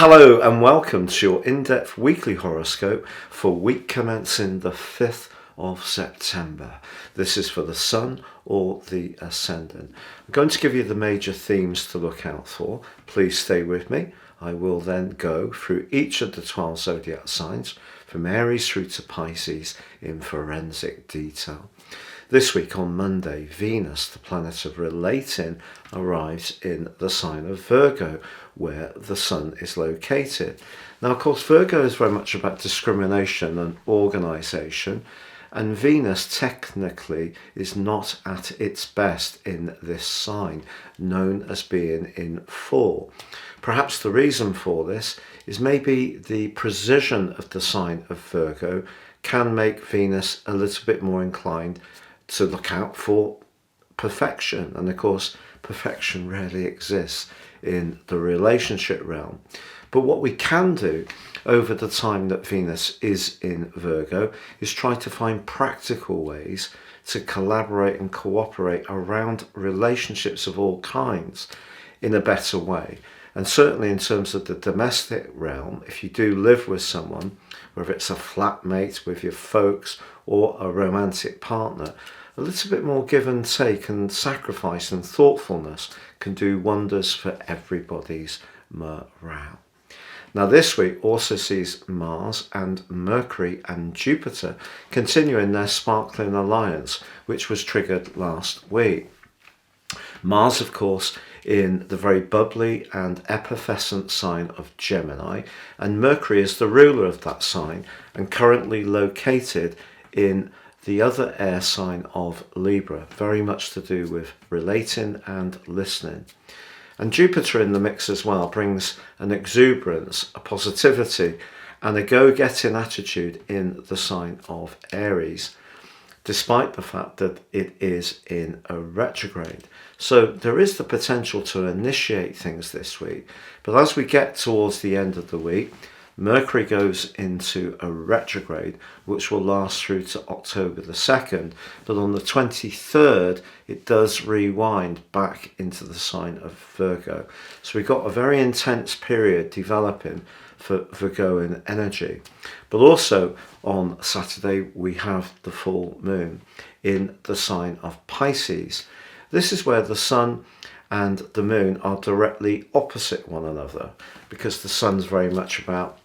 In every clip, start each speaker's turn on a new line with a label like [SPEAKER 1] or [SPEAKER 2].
[SPEAKER 1] Hello and welcome to your in-depth weekly horoscope for week commencing the 5th of September. This is for the Sun or the Ascendant. I'm going to give you the major themes to look out for. Please stay with me. I will then go through each of the 12 zodiac signs from Aries through to Pisces in forensic detail. This week on Monday, Venus, the planet of relating, arrives in the sign of Virgo, where the Sun is located. Now, of course, Virgo is very much about discrimination and organisation, and Venus technically is not at its best in this sign, known as being in fall. Perhaps the reason for this is maybe the precision of the sign of Virgo can make Venus a little bit more inclined to look out for perfection. And of course, perfection rarely exists in the relationship realm. But what we can do over the time that Venus is in Virgo is try to find practical ways to collaborate and cooperate around relationships of all kinds in a better way. And certainly in terms of the domestic realm, if you do live with someone, whether it's a flatmate with your folks or a romantic partner, a little bit more give and take and sacrifice and thoughtfulness can do wonders for everybody's morale. Now, this week also sees Mars and Mercury and Jupiter continuing their sparkling alliance, which was triggered last week. Mars, of course, in the very bubbly and effervescent sign of Gemini, and Mercury is the ruler of that sign and currently located in the other air sign of Libra, very much to do with relating and listening. And Jupiter in the mix as well brings an exuberance, a positivity, and a go-getting attitude in the sign of Aries, despite the fact that it is in a retrograde. So there is the potential to initiate things this week, but as we get towards the end of the week, Mercury goes into a retrograde, which will last through to October the 2nd, but on the 23rd, it does rewind back into the sign of Virgo. So we've got a very intense period developing for Virgoan energy. But also on Saturday, we have the full moon in the sign of Pisces. This is where the Sun and the moon are directly opposite one another, because the Sun's very much about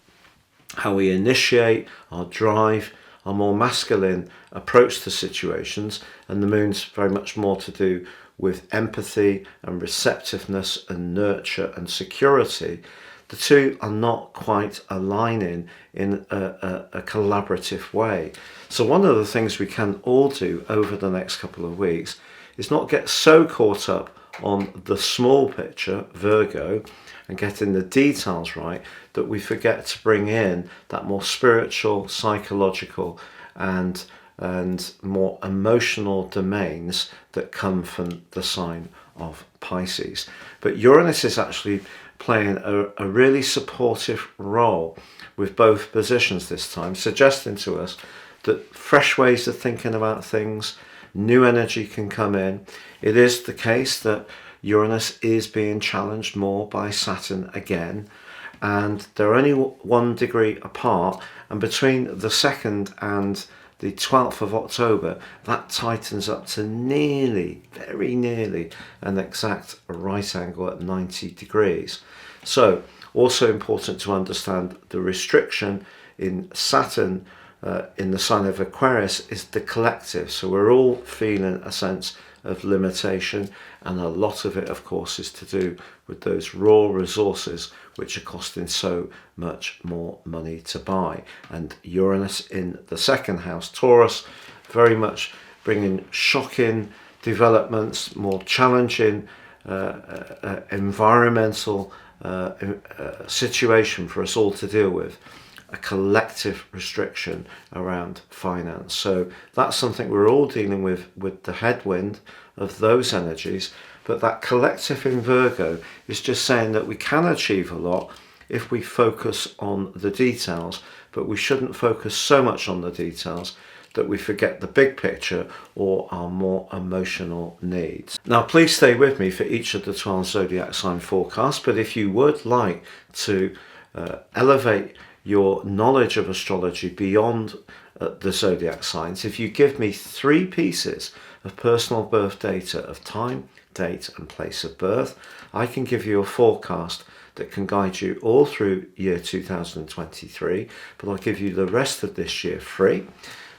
[SPEAKER 1] how we initiate, our drive, our more masculine approach to situations, and the moon's very much more to do with empathy and receptiveness and nurture and security. The two are not quite aligning in a collaborative way. So one of the things we can all do over the next couple of weeks is not get so caught up on the small picture, Virgo, and getting the details right, that we forget to bring in that more spiritual, psychological, and more emotional domains that come from the sign of Pisces. But Uranus is actually playing a really supportive role with both positions this time, suggesting to us that fresh ways of thinking about things, new energy can come in. It is the case that Uranus is being challenged more by Saturn again, and they're only 1 degree apart, and between the 2nd and the 12th of October, that tightens up to nearly, very nearly, an exact right angle at 90 degrees. So, also important to understand the restriction in Saturn in the sign of Aquarius is the collective. So we're all feeling a sense of limitation, and a lot of it, of course, is to do with those raw resources which are costing so much more money to buy. And Uranus in the 2nd house, Taurus, very much bringing shocking developments, more challenging environmental situation for us all to deal with, a collective restriction around finance. So that's something we're all dealing with the headwind of those energies. But that collective in Virgo is just saying that we can achieve a lot if we focus on the details, but we shouldn't focus so much on the details that we forget the big picture or our more emotional needs. Now, please stay with me for each of the 12 zodiac sign forecasts, but if you would like to elevate your knowledge of astrology beyond the zodiac signs, if you give me 3 pieces of personal birth data of time, date and place of birth, I can give you a forecast that can guide you all through year 2023, but I'll give you the rest of this year free.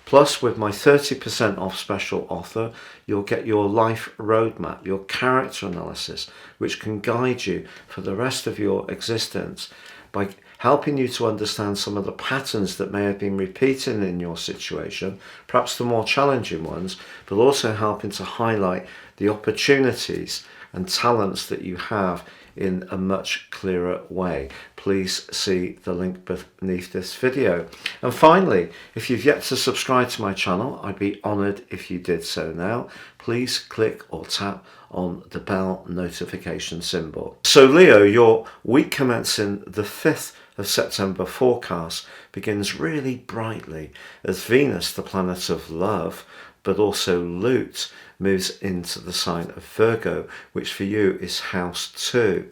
[SPEAKER 1] Plus, with my 30% off special offer, you'll get your life roadmap, your character analysis, which can guide you for the rest of your existence by helping you to understand some of the patterns that may have been repeating in your situation, perhaps the more challenging ones, but also helping to highlight the opportunities and talents that you have in a much clearer way. Please see the link beneath this video. And finally, if you've yet to subscribe to my channel, I'd be honoured if you did so now. Please click or tap on the bell notification symbol. So Leo, your week commencing the 5th of September forecast begins really brightly as Venus, the planet of love, but also Lute, moves into the sign of Virgo, which for you is house 2.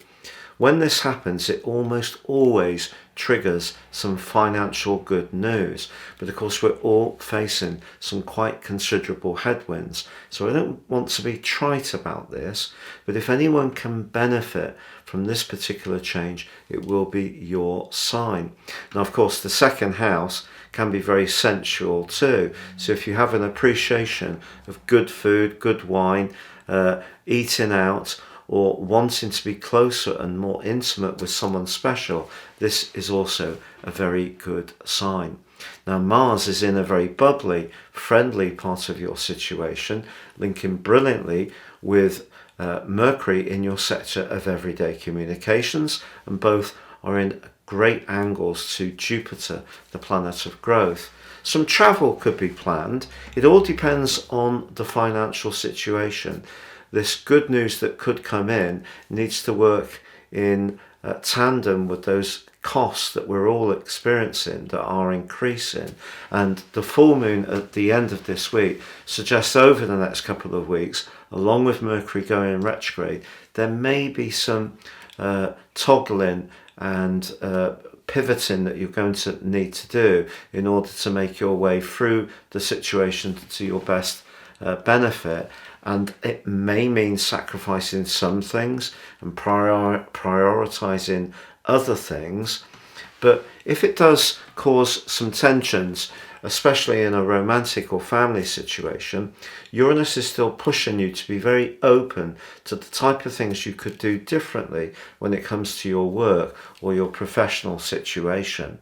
[SPEAKER 1] When this happens, it almost always triggers some financial good news. But of course, we're all facing some quite considerable headwinds. So I don't want to be trite about this, but if anyone can benefit from this particular change, it will be your sign. Now, of course, the second house can be very sensual too. So if you have an appreciation of good food, good wine, eating out, or wanting to be closer and more intimate with someone special, this is also a very good sign. Now, Mars is in a very bubbly, friendly part of your situation, linking brilliantly with Mercury in your sector of everyday communications, and both are in great angles to Jupiter, the planet of growth. Some travel could be planned. It all depends on the financial situation. This good news that could come in needs to work in tandem with those costs that we're all experiencing that are increasing. And the full moon at the end of this week suggests over the next couple of weeks, along with Mercury going retrograde, there may be some toggling and pivoting that you're going to need to do in order to make your way through the situation to your best benefit. And it may mean sacrificing some things and prioritizing other things. But if it does cause some tensions, especially in a romantic or family situation, Uranus is still pushing you to be very open to the type of things you could do differently when it comes to your work or your professional situation.